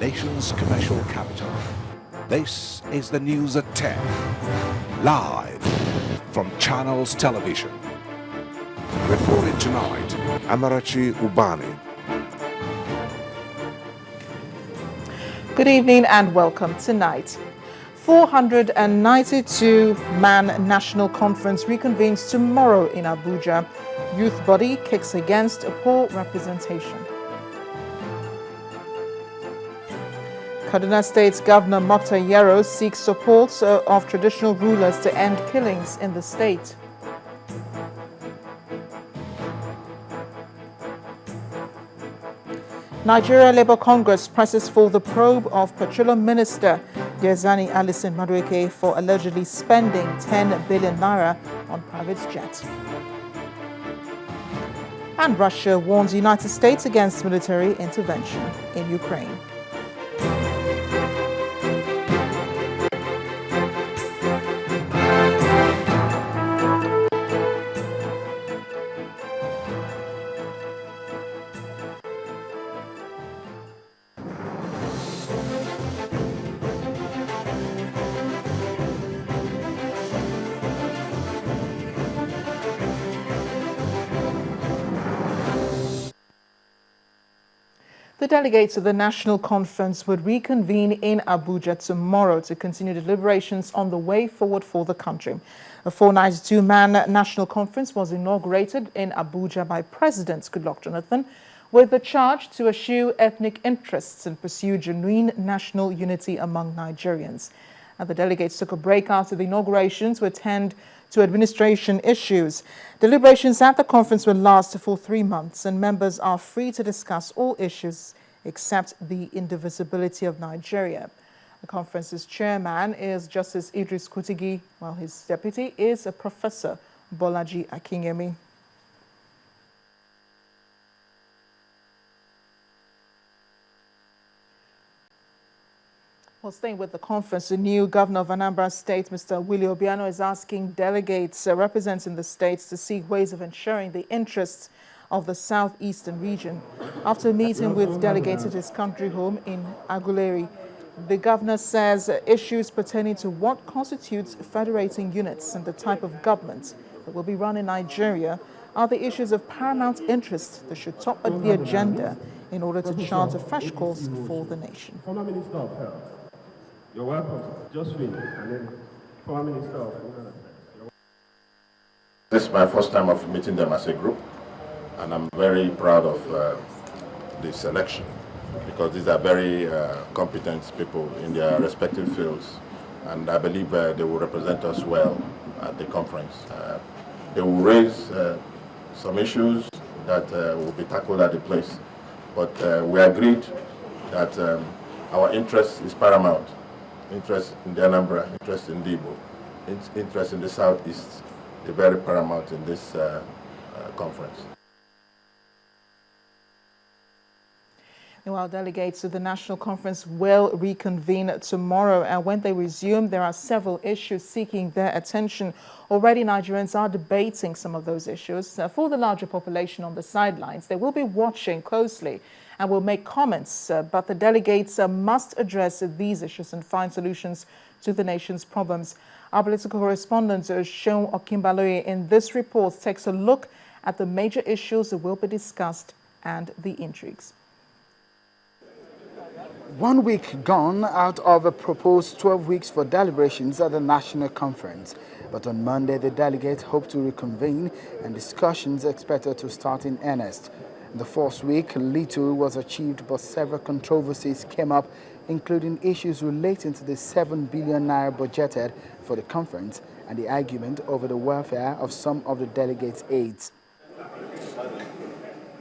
nation's commercial capital. This is the news at 10, live from Channels Television. Reporting tonight, Amarachi Ubani. Good evening and welcome tonight. 492-man National Conference reconvenes tomorrow in Abuja. Youth body kicks against a poor representation. Kaduna State Governor Mokta Yero seeks support of traditional rulers to end killings in the state. Nigeria Labour Congress presses for the probe of Petroleum Minister Diezani Alison Madueke for allegedly spending 10 billion naira on private jet. And Russia warns the United States against military intervention in Ukraine. The delegates of the National Conference would reconvene in Abuja tomorrow to continue deliberations on the way forward for the country. A 492-man National Conference was inaugurated in Abuja by President Goodluck Jonathan with the charge to eschew ethnic interests and pursue genuine national unity among Nigerians. And the delegates took a break after the inauguration to attend to administration issues. Deliberations at the conference will last for 3 months, and members are free to discuss all issues except the indivisibility of Nigeria. The conference's chairman is Justice Idris Kutigi, while his deputy is a Professor Bolaji Akinyemi. Well, staying with the conference, the new governor of Anambra State, Mr. Willie Obiano, is asking delegates representing the states to seek ways of ensuring the interests of the southeastern region. After meeting with delegates at his country home in Aguleri, the governor says issues pertaining to what constitutes federating units and the type of government that will be run in Nigeria are the issues of paramount interest that should top the agenda in order to chart a fresh course for the nation. You're welcome. Just wait. And then, Prime Minister of This is my first time of meeting them as a group, and I'm very proud of the selection because these are very competent people in their respective fields, and I believe they will represent us well at the conference. They will raise some issues that will be tackled at the place, but we agreed that our interest is paramount. Interest in the Anambra, interest in the Igbo, interest in the Southeast, is very paramount in this conference. Meanwhile, delegates to the National Conference will reconvene tomorrow, and when they resume, there are several issues seeking their attention. Already, Nigerians are debating some of those issues. For the larger population on the sidelines, they will be watching closely and will make comments, but the delegates must address these issues and find solutions to the nation's problems. Our political correspondent, Seun Okimbaloye, in this report takes a look at the major issues that will be discussed and the intrigues. 1 week gone out of a proposed 12 weeks for deliberations at the National Conference. But on Monday, the delegates hope to reconvene and discussions expected to start in earnest. In the first week, little was achieved, but several controversies came up, including issues relating to the 7 billion naira budgeted for the conference and the argument over the welfare of some of the delegates' aides.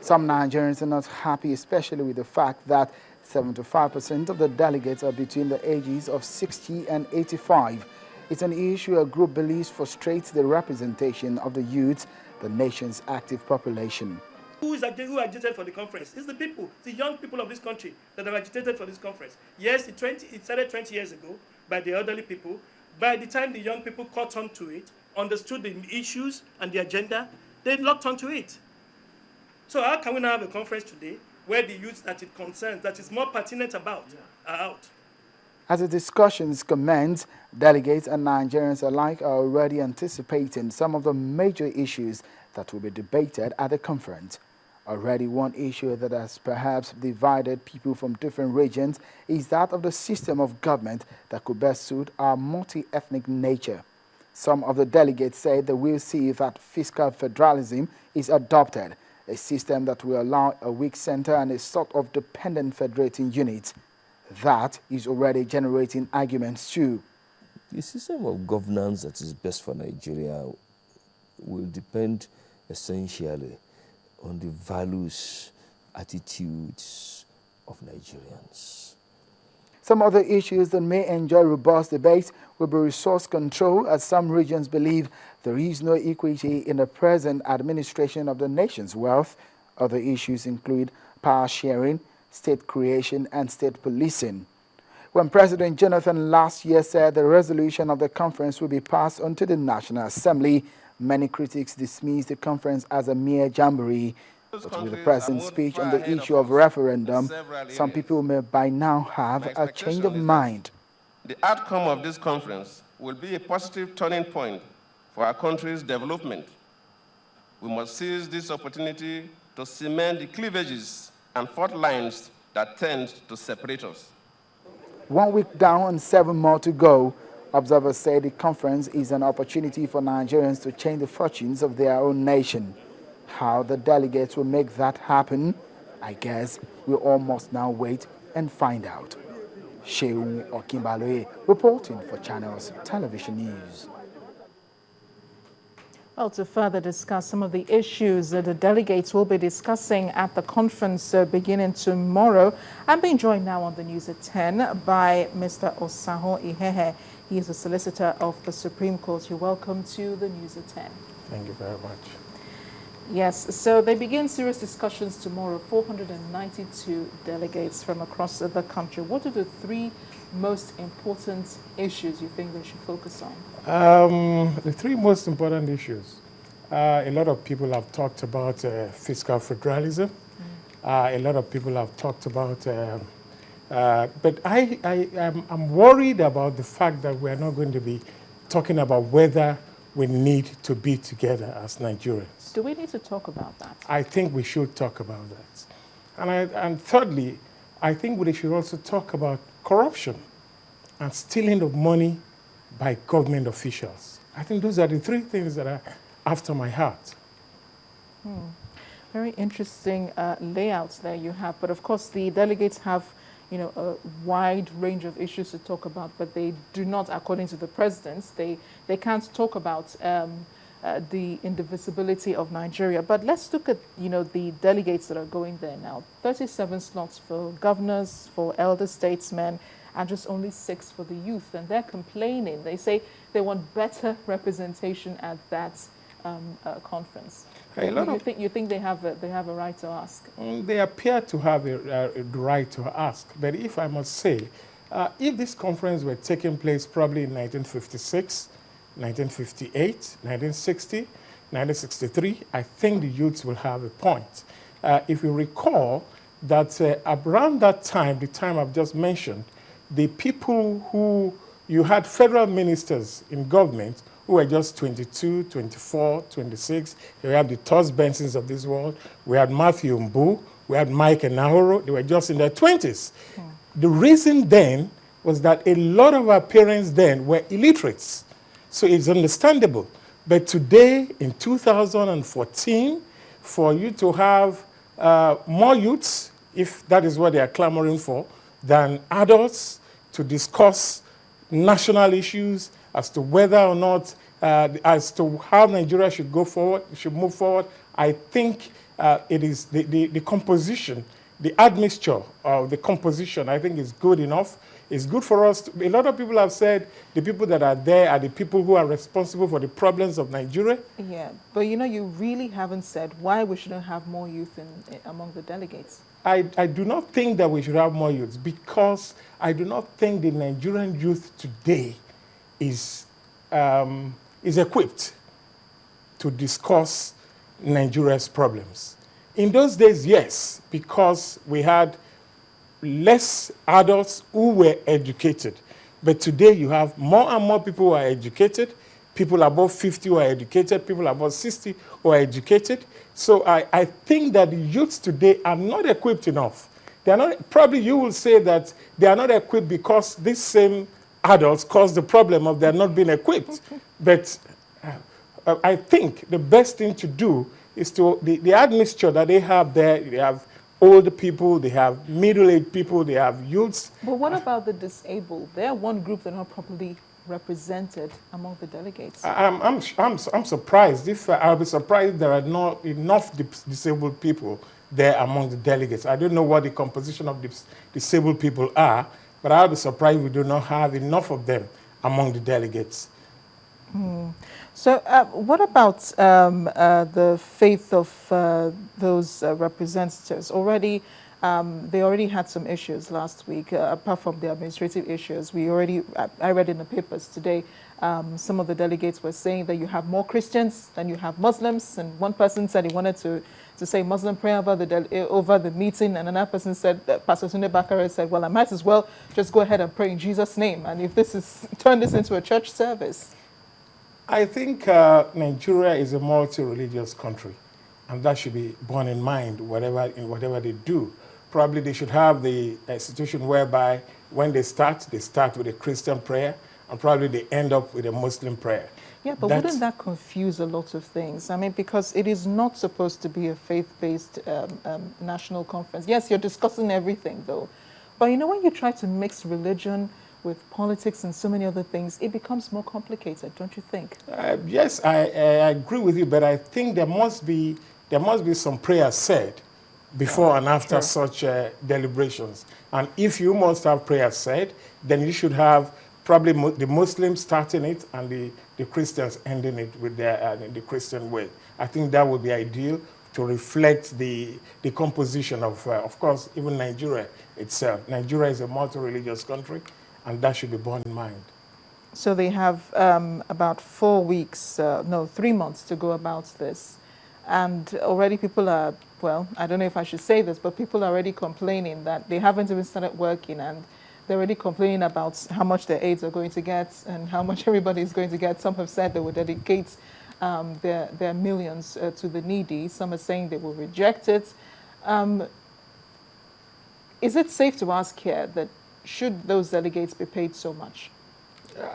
Some Nigerians are not happy, especially with the fact that 75% of the delegates are between the ages of 60 and 85. It's an issue a group believes frustrates the representation of the youth, the nation's active population. Who agitated for the conference? It's the people, the young people of this country that have agitated for this conference. Yes, it started 20 years ago by the elderly people. By the time the young people caught on to it, understood the issues and the agenda, they locked onto it. So how can we now have a conference today where the youth that it concerns, that is more pertinent about, are out. As the discussions commence, delegates and Nigerians alike are already anticipating some of the major issues that will be debated at the conference. Already one issue that has perhaps divided people from different regions is that of the system of government that could best suit our multi-ethnic nature. Some of the delegates say they will see that fiscal federalism is adopted, a system that will allow a weak center and a sort of dependent federating unit. That is already generating arguments too. The system of governance that is best for Nigeria will depend essentially on the values, attitudes of Nigerians. Some other issues that may enjoy robust debate will be resource control, as some regions believe there is no equity in the present administration of the nation's wealth. Other issues include power sharing, state creation, and state policing. When President Jonathan last year said the resolution of the conference will be passed on to the National Assembly, many critics dismissed the conference as a mere jamboree. But with the president's speech on the issue of referendum, some people may by now have a change of mind. The outcome of this conference will be a positive turning point for our country's development. We must seize this opportunity to cement the cleavages and fault lines that tend to separate us. 1 week down and 7 more to go, observers say the conference is an opportunity for Nigerians to change the fortunes of their own nation. How the delegates will make that happen, I guess we all must now wait and find out. Sheung Okimbaloye reporting for Channels Television News. Well, to further discuss some of the issues that the delegates will be discussing at the conference beginning tomorrow, I'm being joined now on the news at 10 by Mr. Osaho Ihehe. He is a solicitor of the Supreme Court. You're welcome to the news at 10. Thank you very much. Yes, so they begin serious discussions tomorrow. 492 delegates from across the country. What are the three most important issues you think they should focus on? The three most important issues. A lot of people have talked about fiscal federalism. A lot of people have talked about, but I'm worried about the fact that we're not going to be talking about whether we need to be together as Nigerians. Do we need to talk about that? I think we should talk about that. And thirdly, I think we should also talk about corruption and stealing of money by government officials. I think those are the three things that are after my heart. Very interesting layouts there you have. But of course, the delegates have, a wide range of issues to talk about, but they do not, according to the presidents, they can't talk about the indivisibility of Nigeria. But let's look at, the delegates that are going there now. 37 slots for governors, for elder statesmen, and just only 6 for the youth. And they're complaining. They say they want better representation at that conference. You think they have a right to ask? They appear to have a right to ask. But if I must say, if this conference were taking place probably in 1956, 1958, 1960, 1963, I think the youths will have a point. If you recall that around that time, the time I've just mentioned, the people who you had federal ministers in government who were just 22, 24, 26. We had the Toss Bensons of this world. We had Matthew Mbu. We had Mike Enahoro. They were just in their 20s. The reason then was that a lot of our parents then were illiterates. So it's understandable. But today, in 2014, for you to have more youths, if that is what they are clamoring for, than adults to discuss national issues as to whether or not, as to how Nigeria should go forward, should move forward, I think it is the composition, the admixture of the composition, I think is good enough. It's good for us. A lot of people have said the people that are there are the people who are responsible for the problems of Nigeria. Yeah, but you really haven't said why we shouldn't have more youth among the delegates. I do not think that we should have more youths because I do not think the Nigerian youth today is equipped to discuss Nigeria's problems. In those days, yes, because we had less adults who were educated. But today you have more and more people who are educated, people above 50 who are educated, people above 60 who are educated. So I think that the youths today are not equipped enough. They are not, probably you will say that they are not equipped because these same adults caused the problem of their not being equipped. But I think the best thing to do is to, the admixture that they have there, they have older people, they have middle-aged people, they have youths. But what about the disabled? They're one group that are not properly represented among the delegates. I'm surprised. I'll be surprised there are not enough disabled people there among the delegates. I don't know what the composition of disabled people are, but I'll be surprised we do not have enough of them among the delegates. So what about the faith of those representatives? Already, they already had some issues last week, apart from the administrative issues. I read in the papers today, some of the delegates were saying that you have more Christians than you have Muslims, and one person said he wanted to say Muslim prayer over the meeting, and another person said, Pastor Sunday Bakare said, well, I might as well just go ahead and pray in Jesus' name, and if this is, turn this into a church service. I think Nigeria is a multi-religious country, and that should be borne in mind whatever they do. Probably they should have the institution whereby when they start with a Christian prayer, and probably they end up with a Muslim prayer. Yeah, but wouldn't that confuse a lot of things? I mean, because it is not supposed to be a faith-based national conference. Yes, you're discussing everything, though. But you know, when you try to mix religion with politics and so many other things, it becomes more complicated, don't you think? Yes, I agree with you, but I think there must be some prayers said before and after such deliberations. And if you must have prayers said, then you should have probably the Muslims starting it and the Christians ending it with the Christian way. I think that would be ideal to reflect the composition of course, even Nigeria itself. Nigeria is a multi-religious country, and that should be borne in mind. So they have about 3 months to go about this. And already people are, well, I don't know if I should say this, but people are already complaining that they haven't even started working, and they're already complaining about how much their aides are going to get and how much everybody is going to get. Some have said they will dedicate their millions to the needy. Some are saying they will reject it. Is it safe to ask here that should those delegates be paid so much?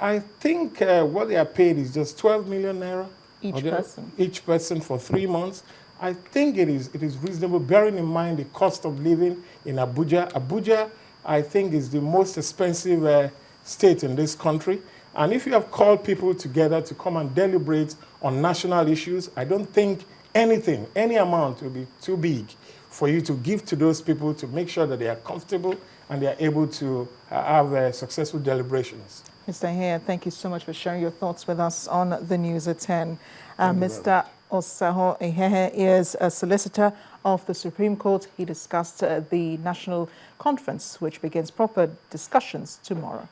I think what they are paid is just 12 million naira. Each person? Each person for 3 months. I think it is reasonable, bearing in mind the cost of living in Abuja. Abuja, I think, is the most expensive state in this country. And if you have called people together to come and deliberate on national issues, I don't think any amount will be too big for you to give to those people to make sure that they are comfortable and they are able to have successful deliberations. Mr. Hare, thank you so much for sharing your thoughts with us on the News at 10. Mr. Osaho Ehehe is a solicitor of the Supreme Court. He discussed the national conference, which begins proper discussions tomorrow.